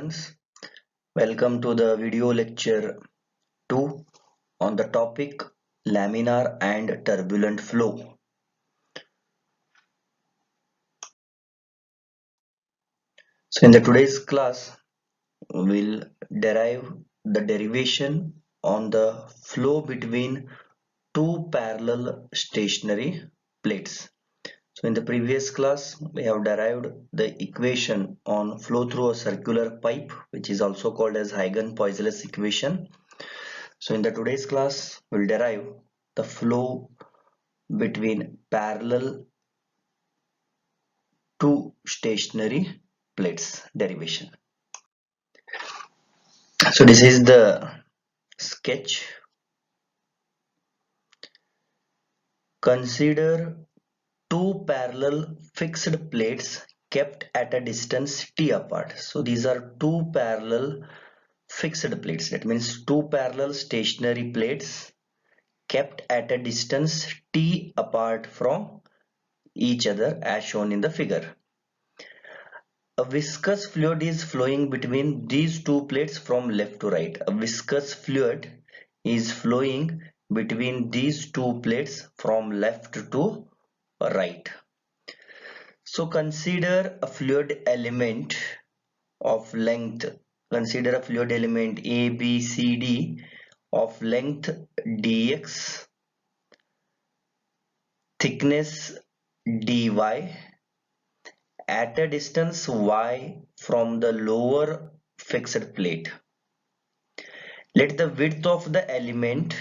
Students, welcome to the video lecture 2 on the topic laminar and turbulent flow. So in the today's class, we'll derive the derivation on the flow between two parallel stationary plates. So in the previous class, we have derived the equation on flow through a circular pipe, which is also called as Huygens-Poiseuille equation. So in the today's class, we'll derive the flow between parallel two stationary plates derivation. So this is the sketch. Consider two parallel fixed plates kept at a distance t apart. So these are two parallel fixed plates. That means two parallel stationary plates kept at a distance t apart from each other as shown in the figure. A viscous fluid is flowing between these two plates from left to right. A viscous fluid is flowing between these two plates from left to right. So consider a fluid element of length. Consider a fluid element A, B, C, D of length dx, thickness dy at a distance y from the lower fixed plate. Let the width of the element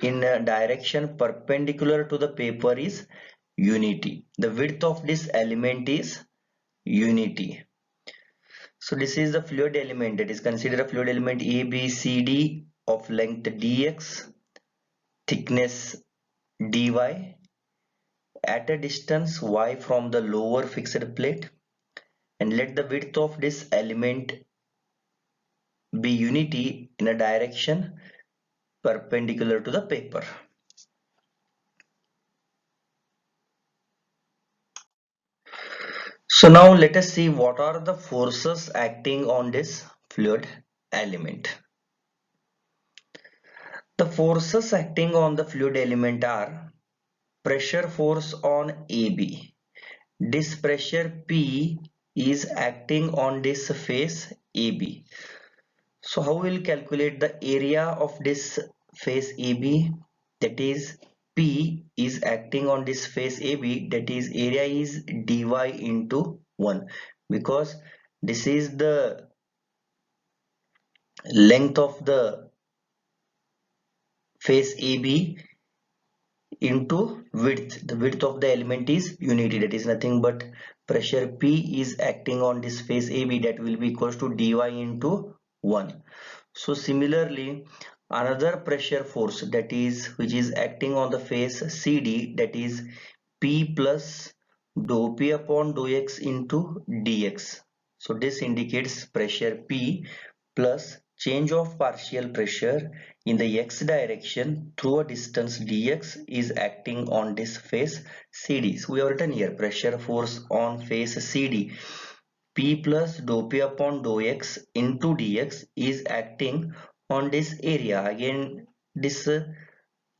in a direction perpendicular to the paper is unity. The width of this element is unity. So this is the fluid element, that is consider a fluid element A, B, C, D of length dx, thickness dy at a distance y from the lower fixed plate, and let the width of this element be unity in a direction perpendicular to the paper. So now let us see what are the forces acting on this fluid element. The forces acting on the fluid element are pressure force on AB. This pressure P is acting on this face AB. So how we will calculate the area of this face AB? That is P is acting on this face AB, that is area is dy into 1, because this is the length of the face AB into width. The width of the element is unity, that is nothing but pressure P is acting on this face AB, that will be equals to dy into 1. So similarly, another pressure force, that is which is acting on the face CD, that is P plus dou P upon dou X into dx. So this indicates pressure P plus change of partial pressure in the x direction through a distance dx is acting on this face CD. So we have written here pressure force on face CD, P plus dou P upon dou X into dx is acting on this area. Again this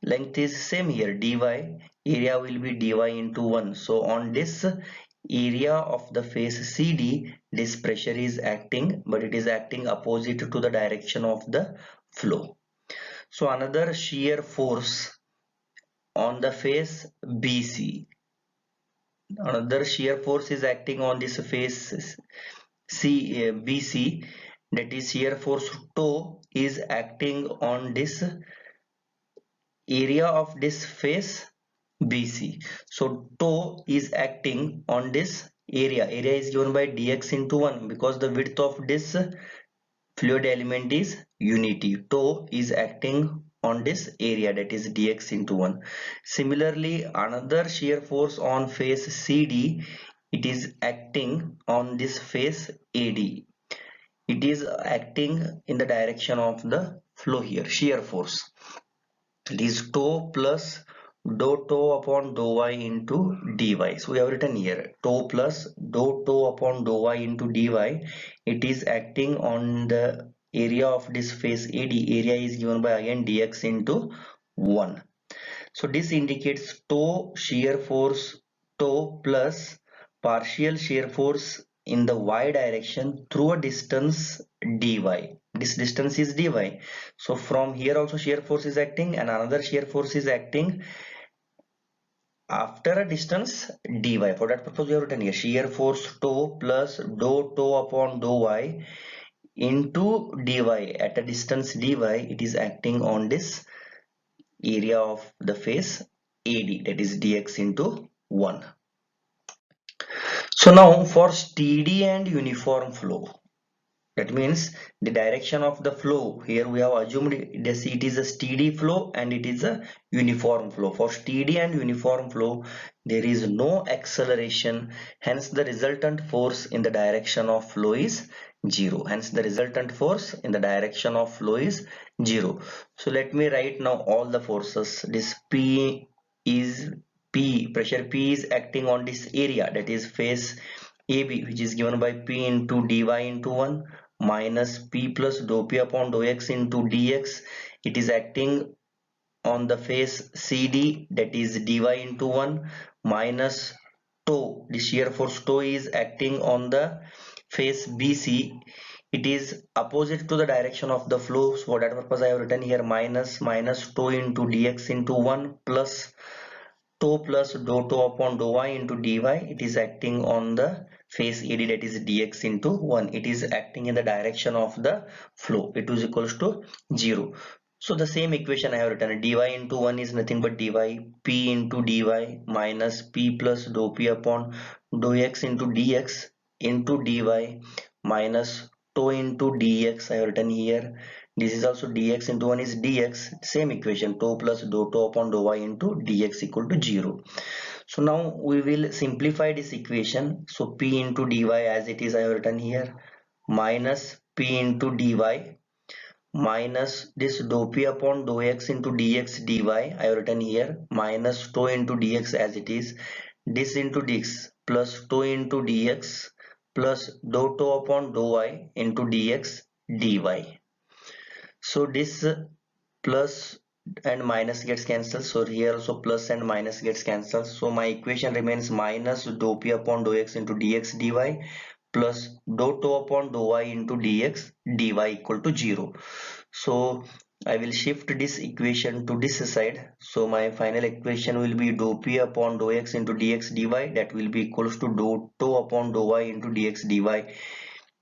length is same here, dy, area will be dy into 1. So on this area of the face CD, this pressure is acting, but it is acting opposite to the direction of the flow. So another shear force on the face BC. Another shear force is acting on this face BC, that is shear force toe is acting on this area of this face BC. So toe is acting on this area. Area is given by dx into 1 because the width of this fluid element is unity. Toe is acting on this area, that is dx into 1. Similarly, another shear force on face CD, it is acting on this face AD. It is acting in the direction of the flow here, shear force. It is toe plus dou tau upon dou y into dy. So we have written here tau plus dou tau upon dou y into dy. It is acting on the area of this face AD. Area is given by again dx into 1. So this indicates tau shear force tau plus partial shear force in the y direction through a distance dy. This distance is dy. So from here also shear force is acting and another shear force is acting after a distance dy. For that purpose we have written here shear force tau plus dou tau upon dou y into dy at a distance dy. It is acting on this area of the face AD, that is dx into 1. So now for steady and uniform flow, that means the direction of the flow, here we have assumed it is a steady flow and it is a uniform flow. For steady and uniform flow, there is no acceleration, hence the resultant force in the direction of flow is 0. Hence the resultant force in the direction of flow is 0. So let me write now all the forces. This pressure P is acting on this area, that is face AB, which is given by P into dy into 1 minus P plus dou P upon dou x into dx. It is acting on the face CD, that is dy into 1 minus tau. The shear force tau is acting on the face BC. It is opposite to the direction of the flow. So for that purpose I have written here minus tau into dx into 1 plus tau plus dou tau upon dou y into dy. It is acting on the face AD, that is dx into 1. It is acting in the direction of the flow. It is equals to 0. So the same equation I have written, dy into 1 is nothing but dy p into dy minus p plus dou p upon dou x into dx into dy minus tau into dx I have written here. This is also dx into 1 is dx, same equation tau plus dou tau upon dou y into dx equal to 0. So now we will simplify this equation. So p into dy as it is I have written here minus p into dy minus this dou p upon dou x into dx dy I have written here minus tau into dx as it is, this into dx plus tau into dx plus dou tau upon dou y into dx dy. So this plus and minus gets cancelled, so here also plus and minus gets cancelled. So my equation remains minus dou p upon dou x into dx dy plus dou tau upon dou y into dx dy equal to 0. So I will shift this equation to this side. So my final equation will be dou p upon dou x into dx dy, that will be equals to dou tau upon dou y into dx dy.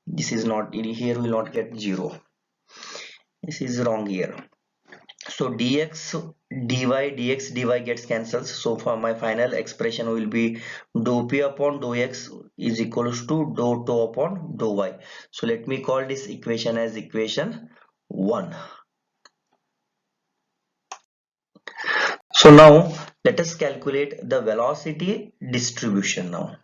This is not in here, will not get 0. This is wrong here. So dx dy gets cancelled. So for my final expression will be dou p upon dou x is equals to dou tau upon dou y. So let me call this equation as equation 1. So now let us calculate the velocity distribution now.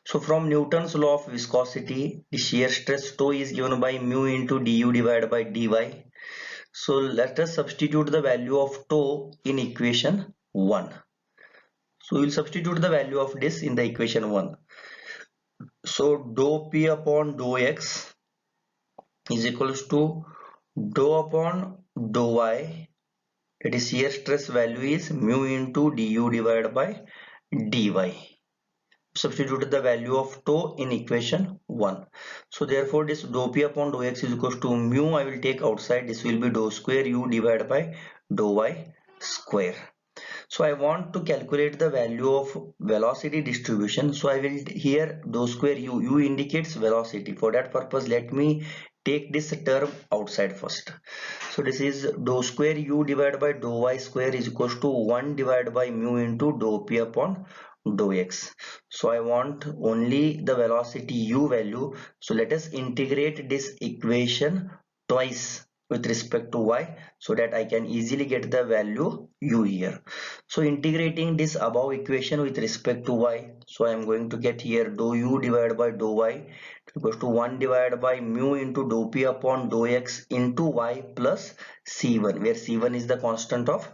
So from Newton's law of viscosity, the shear stress tau is given by mu into du divided by dy. So let us substitute the value of tau in equation 1. So we'll substitute the value of this in the equation 1. So dou p upon dou x is equals to dou upon dou y, that is shear stress value is mu into du divided by dy. Substitute the value of tau in equation 1. So therefore this dou p upon dou x is equals to mu, I will take outside, this will be dou square u divided by dou y square. So I want to calculate the value of velocity distribution. So I will here dou square u indicates velocity. For that purpose let me take this term outside first. So this is dou square u divided by dou y square is equals to 1 divided by mu into dou p upon dou x. So I want only the velocity u value. So let us integrate this equation twice with respect to y so that I can easily get the value u here. So integrating this above equation with respect to y, so I am going to get here dou u divided by dou y equals to 1 divided by mu into dou p upon dou x into y plus c1, where c1 is the constant of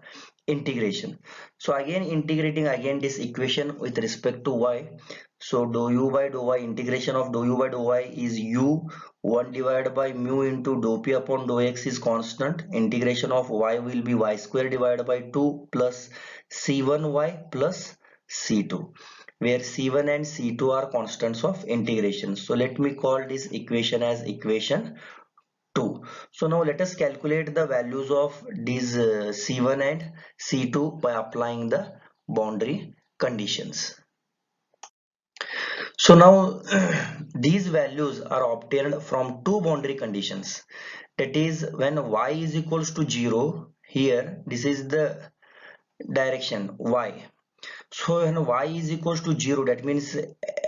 integration. So again integrating again this equation with respect to y. So dou u by dou y, integration of dou u by dou y is u 1 divided by mu into dou p upon dou x is constant. Integration of y will be y square divided by 2 plus c1y plus c2, where c1 and c2 are constants of integration. So let me call this equation as equation 2. So now let us calculate the values of these C1 and C2 by applying the boundary conditions. So now these values are obtained from two boundary conditions. That is, when y is equals to 0, here this is the direction y. So when y is equals to 0, that means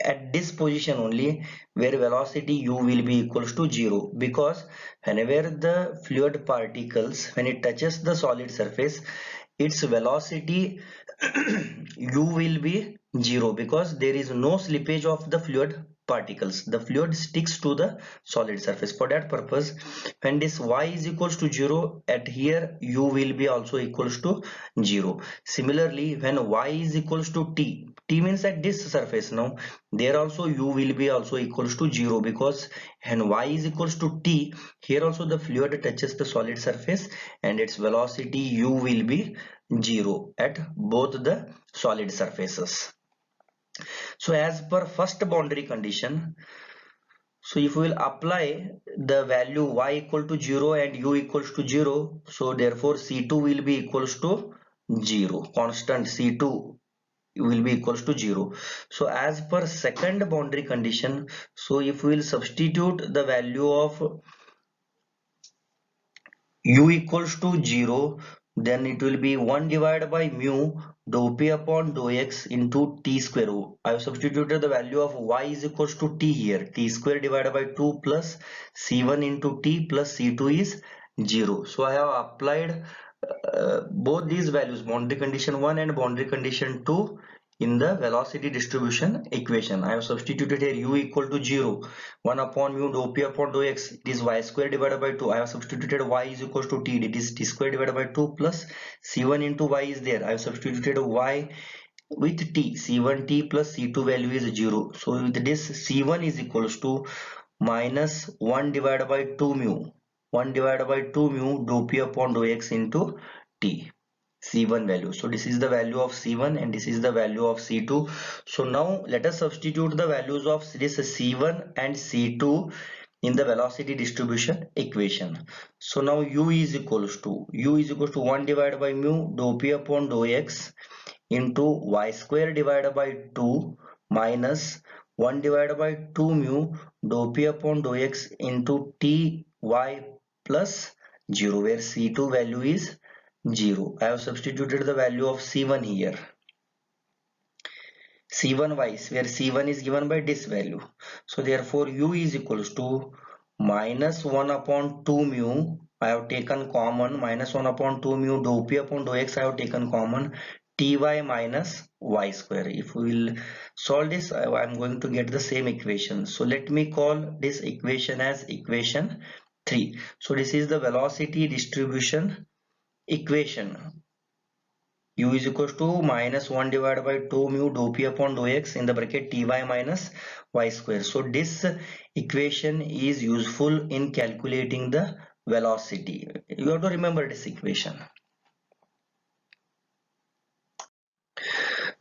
at this position only where velocity u will be equals to 0, because whenever the fluid particles, when it touches the solid surface, its velocity u will be 0, because there is no slippage of the fluid particles. The fluid sticks to the solid surface. For that purpose, when this y is equals to 0, at here u will be also equals to 0. Similarly, when y is equals to t means at this surface, now there also u will be also equals to 0, because when y is equals to t, here also the fluid touches the solid surface and its velocity u will be 0 at both the solid surfaces. So as per first boundary condition, so if we will apply the value y equal to 0 and u equals to 0, so therefore C2 will be equals to 0. Constant C2 will be equals to 0. So as per second boundary condition, so if we will substitute the value of u equals to 0, then it will be 1 divided by mu dou p upon dou x into t square. I have substituted the value of y is equals to t here. T square divided by 2 plus c1 into t plus c2 is 0. So I have applied both these values, boundary condition 1 and boundary condition 2, in the velocity distribution equation. I have substituted here u equal to 0, 1 upon mu dou p upon dou x, it is y square divided by 2. I have substituted y is equals to t, it is t square divided by 2 plus c1 into y is there. I have substituted y with t, c1 t plus c2 value is 0. So with this c1 is equals to minus 1 divided by 2 mu, 1 divided by 2 mu dou p upon dou x into t, C1 value. So this is the value of C1 and this is the value of C2. So now let us substitute the values of this C1 and C2 in the velocity distribution equation. So now u is equals to 1 divided by mu dou p upon dou x into y square divided by 2 minus 1 divided by 2 mu dou p upon dou x into t y plus 0, where C2 value is 0. I have substituted the value of C1 here. C1 wise, where C1 is given by this value. So therefore u is equals to minus 1 upon 2 mu. I have taken common, minus 1 upon 2 mu dou p upon dou x I have taken common, ty minus y square. If we will solve this, I am going to get the same equation. So let me call this equation as equation 3. So this is the velocity distribution equation. U is equals to minus 1 divided by 2 mu dou p upon dou x in the bracket ty minus y square. So this equation is useful in calculating the velocity. You have to remember this equation.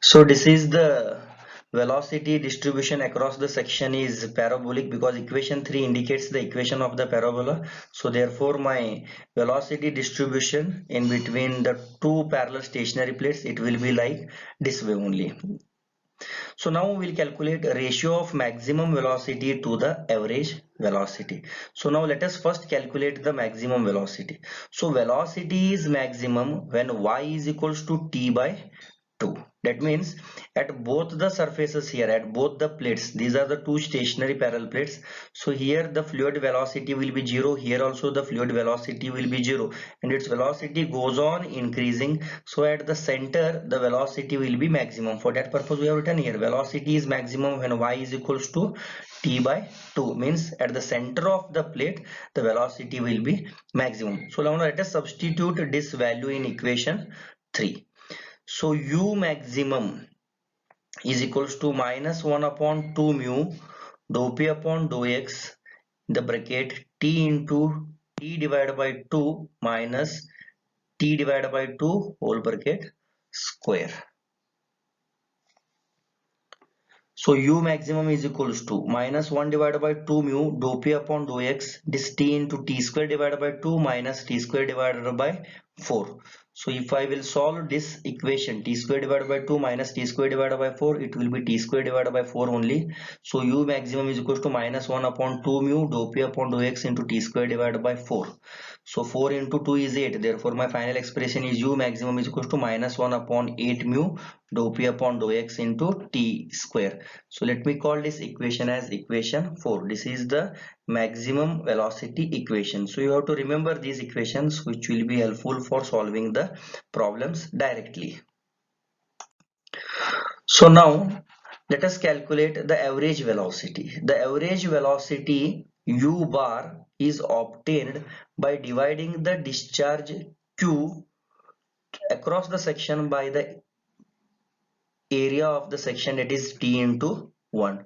So this is the velocity distribution across the section is parabolic, because equation 3 indicates the equation of the parabola. So therefore my velocity distribution in between the two parallel stationary plates, it will be like this way only. So now we will calculate a ratio of maximum velocity to the average velocity. So now let us first calculate the maximum velocity. So velocity is maximum when y is equals to t by 2. That means at both the surfaces here, at both the plates, these are the two stationary parallel plates. So here the fluid velocity will be 0. Here also the fluid velocity will be 0, and its velocity goes on increasing. So at the center the velocity will be maximum. For that purpose we have written here velocity is maximum when y is equals to t by 2, means at the center of the plate the velocity will be maximum. So now let us substitute this value in equation 3. So u maximum is equals to minus 1 upon 2 mu dou p upon dou x in the bracket t into t divided by 2 minus t divided by 2 whole bracket square. So u maximum is equals to minus 1 divided by 2 mu dou p upon dou x, this t into t square divided by 2 minus t square divided by 4. So if I will solve this equation, t square divided by 2 minus t square divided by 4, it will be t square divided by 4 only. So u maximum is equals to minus 1 upon 2 mu dou p upon dou x into t square divided by 4. So 4 into 2 is 8. Therefore my final expression is u maximum is equals to minus 1 upon 8 mu dou p upon dou x into t square. So let me call this equation as equation 4. This is the maximum velocity equation. So you have to remember these equations, which will be helpful for solving the problems directly. So now let us calculate the average velocity. The average velocity u bar is obtained by dividing the discharge q across the section by the area of the section, that is t into 1.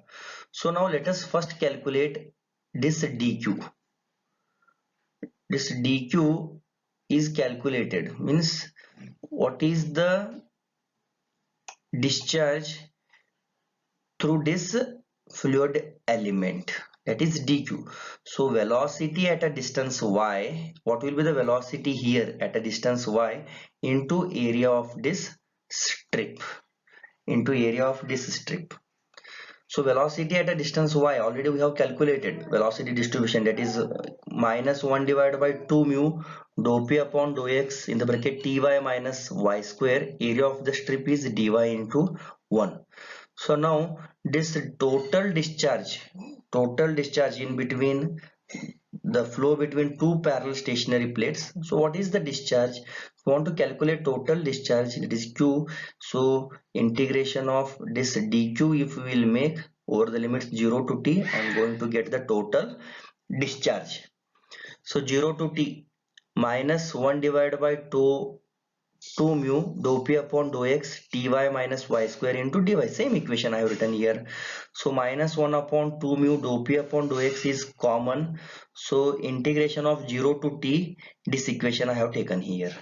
So now let us first calculate this dq. This dq is calculated, means what is the discharge through this fluid element, that is dq. So velocity at a distance y, what will be the velocity here at a distance y into area of this strip, into area of this strip. So velocity at a distance y, already we have calculated velocity distribution, that is minus 1 divided by 2 mu dou p upon dou x in the bracket ty minus y square, area of the strip is dy into 1. So now this total discharge in between the flow between two parallel stationary plates. So what is the discharge? We want to calculate total discharge, that is q. So integration of this dq, if we will make over the limits 0 to t, I am going to get the total discharge. So 0 to t minus 1 divided by 2 mu dou p upon dou x dy minus y square into dy. Same equation I have written here. So minus 1 upon 2 mu dou p upon dou x is common. So integration of 0 to t, this equation I have taken here.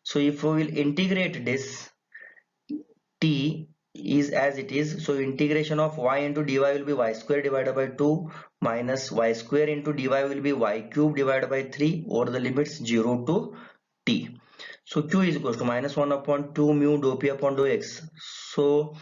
So if we will integrate this, t is as it is. So integration of y into dy will be y square divided by 2 minus y square into dy will be y cube divided by 3 over the limits 0 to t. So q is equals to minus 1 upon 2 mu dou p upon dou x. So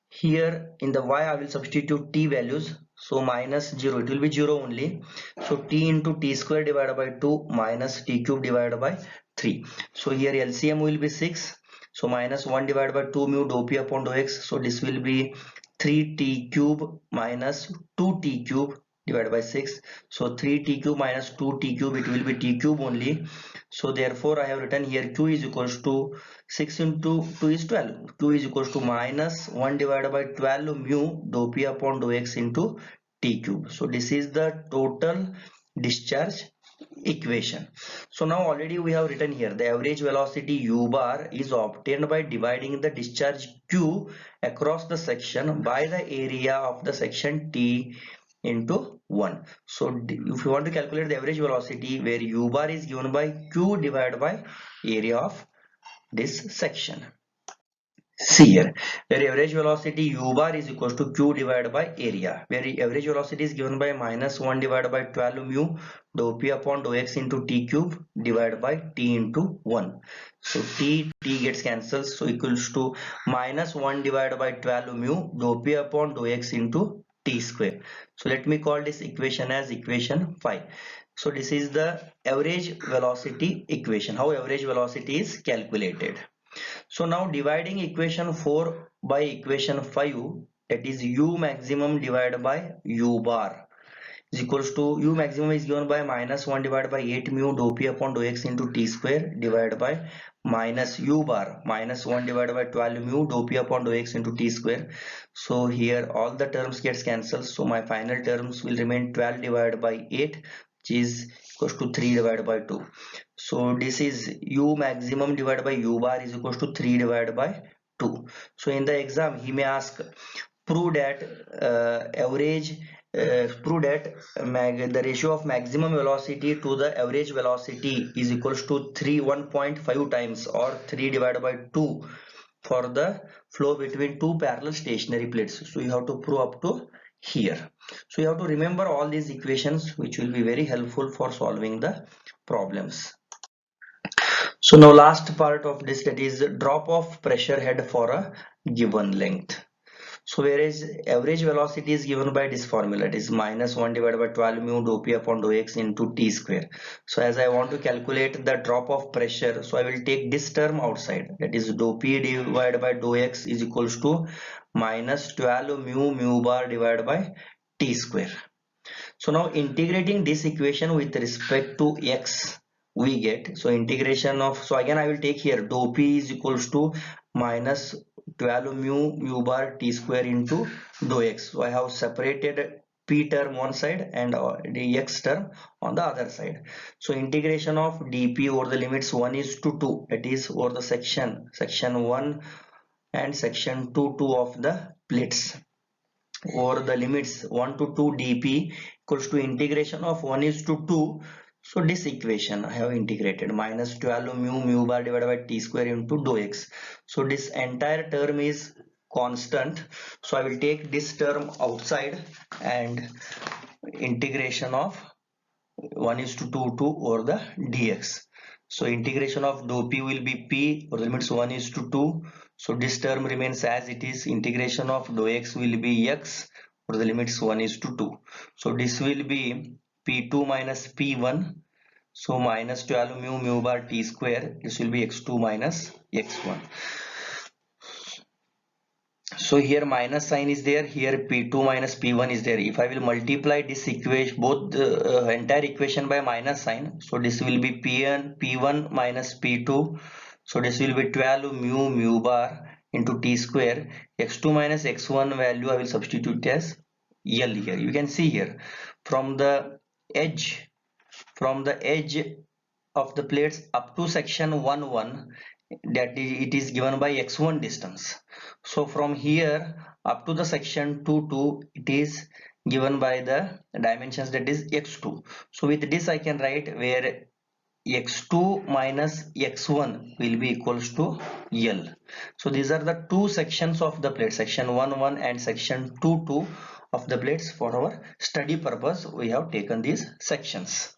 here in the y I will substitute t values. So minus 0, it will be 0 only. So t into t square divided by 2 minus t cube divided by 3. So here LCM will be 6. So minus 1 divided by 2 mu dou p upon dou x. So this will be 3t cube minus 2t cube divided by 6. So 3t cube minus 2t cube, it will be t cube only. So therefore I have written here q is equals to 6 into 2 is 12. Q is equals to minus 1 divided by 12 mu dou p upon dou x into t cube. So this is the total discharge equation. So now already we have written here the average velocity u bar is obtained by dividing the discharge q across the section by the area of the section t into 1. So if you want to calculate the average velocity, where u bar is given by q divided by area of this section. See here, where average velocity u bar is equals to q divided by area, where average velocity is given by minus 1 divided by 12 mu dou p upon dou x into t cube divided by t into 1. So t gets cancelled, so equals to minus 1 divided by 12 mu dou p upon dou x into t square. So let me call this equation as equation 5. So this is the average velocity equation, how average velocity is calculated. So now dividing equation 4 by equation 5, that is u maximum divided by u bar is equals to u maximum is given by minus 1 divided by 8 mu dou p upon dou x into t square divided by minus u bar minus 1 divided by 12 mu dou p upon dou x into t square. So here all the terms gets cancelled, so my final terms will remain 12 divided by 8, which which is equals to 3 divided by 2. So this is u maximum divided by u bar is equals to 3 divided by 2. So in the exam he may ask, prove that the ratio of maximum velocity to the average velocity is equals to 1.5 times or 3 divided by 2 for the flow between two parallel stationary plates. So you have to prove up to here. So you have to remember all these equations, which will be very helpful for solving the problems. So now last part of this, that is drop of pressure head for a given length. So whereas average velocity is given by this formula, it is minus 1 divided by 12 mu dou p upon dou x into t square. So as I want to calculate the drop of pressure, so I will take this term outside, that is dou p divided by dou x is equals to minus 12 mu bar divided by t square. So now integrating this equation with respect to x, we get, so integration of, so again I will take here dou p is equals to minus 12 mu bar t square into dou x. So I have separated p term one side and the x term on the other side. So integration of dp over the limits 1 is to 2, that is over the section 1 and section 2 of the plates, or the limits 1 to 2 dp equals to integration of 1 is to 2. So this equation I have integrated minus 12 mu bar divided by t square into dou x. So this entire term is constant, so I will take this term outside and integration of 1 is to 2 over the dx. So integration of dou p will be p, or the limits 1 is to 2. So this term remains as it is. Integration of dou x will be x, or the limits 1 is to 2. So this will be p2 minus p1. So minus 12 mu bar t square. This will be x2 minus x1. So here minus sign is there, here p2 minus p1 is there. If I will multiply this equation, both the entire equation by minus sign, so this will be p1 minus p2. So this will be 12 mu bar into t square. x2 minus x1 value I will substitute as L here. You can see here from the edge of the plates up to section 1 that it is given by x1 distance. So from here up to the section 2 it is given by the dimensions, that is x2. So with this I can write where x2 minus x1 will be equals to L. So these are the two sections of the plate, section 1 and section 2 of the plates. For our study purpose we have taken these sections.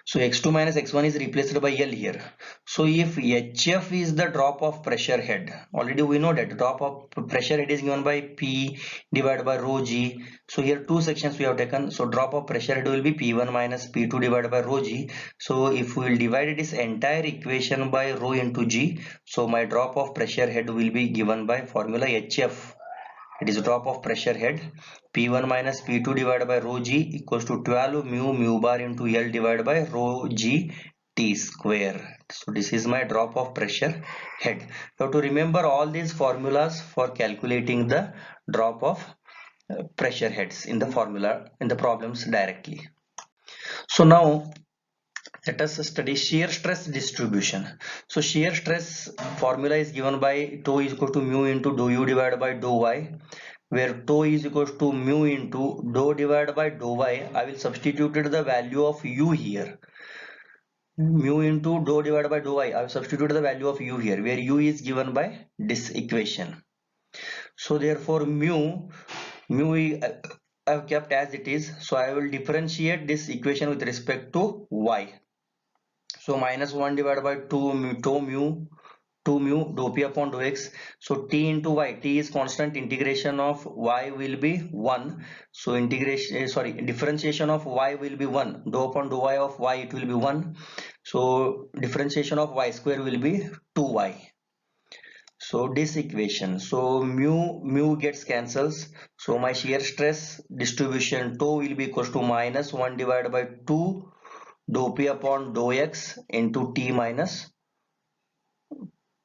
So x2 minus x1 is replaced by L here. So if HF is the drop of pressure head, already we know that drop of pressure head is given by P divided by rho G. So here two sections we have taken. So drop of pressure head will be P1 minus P2 divided by rho G. So if we will divide this entire equation by rho into G, so my drop of pressure head will be given by formula HF. It is a drop of pressure head P1 minus P2 divided by rho G equals to 12 mu bar into L divided by rho G T square. So this is my drop of pressure head. You have to remember all these formulas for calculating the drop of pressure heads in the formula in the problems directly. So now let us study shear stress distribution. So shear stress formula is given by tau is equal to mu into dou u divided by dou y, where tau is equal to mu into dou divided by dou y. I will substitute the value of u here. Mu into dou divided by dou y. I have substituted the value of u here, where u is given by this equation. So therefore mu I have kept as it is. So I will differentiate this equation with respect to y. So minus 1 divided by 2 mu dou p upon dou x. So t into y, t is constant, integration of y will be 1. So differentiation of y will be 1. Dou upon dou y of y, it will be 1. So differentiation of y square will be 2y. So this equation, so mu gets cancels. So my shear stress distribution tau will be equals to minus 1 divided by 2 dou p upon dou x into t minus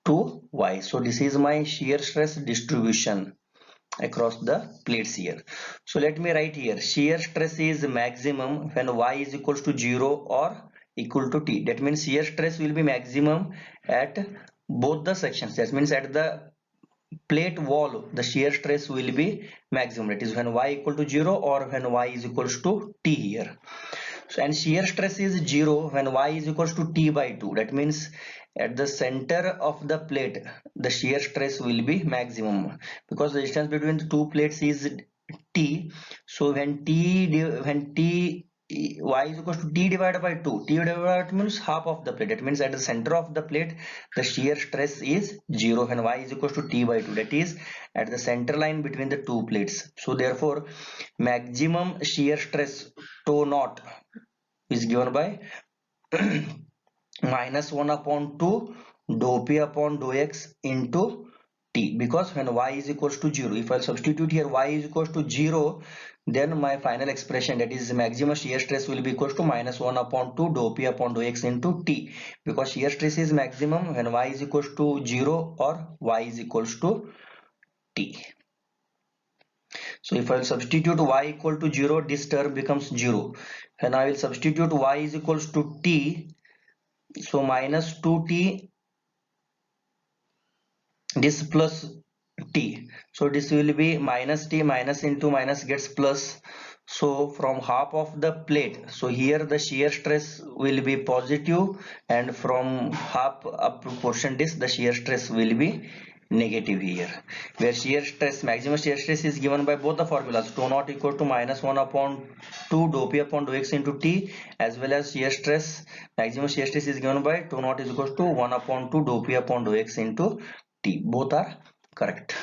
2y. So this is my shear stress distribution across the plates here. So let me write here, shear stress is maximum when y is equals to 0 or equal to t. That means shear stress will be maximum at both the sections. That means at the plate wall the shear stress will be maximum. That is when y equal to 0 or when y is equals to t here. So, and shear stress is 0 when y is equals to t by 2. That means at the center of the plate the shear stress will be maximum because the distance between the two plates is t. So when y is equals to t divided by 2, t divided by 2 means half of the plate. That means at the center of the plate the shear stress is 0 when y is equals to t by 2, that is at the center line between the two plates. So therefore maximum shear stress tau naught is given by minus 1 upon 2 dou p upon dou x into t, because when y is equals to 0, if I substitute here y is equals to 0, then my final expression, that is maximum shear stress, will be equals to minus 1 upon 2 dou p upon dou x into t, because shear stress is maximum when y is equals to 0 or y is equals to t. So if I will substitute y equal to 0, this term becomes 0. When I will substitute y is equals to t, so minus 2t, this plus t. So this will be minus t, minus into minus gets plus. So from half of the plate, so here the shear stress will be positive, and from half up portion this the shear stress will be negative here, where shear stress, maximum shear stress is given by both the formulas, tau naught equal to minus 1 upon 2 dou p upon dou x into t, as well as shear stress, maximum shear stress is given by tau naught is equal to 1 upon 2 dou p upon dou x into t. Both are correct.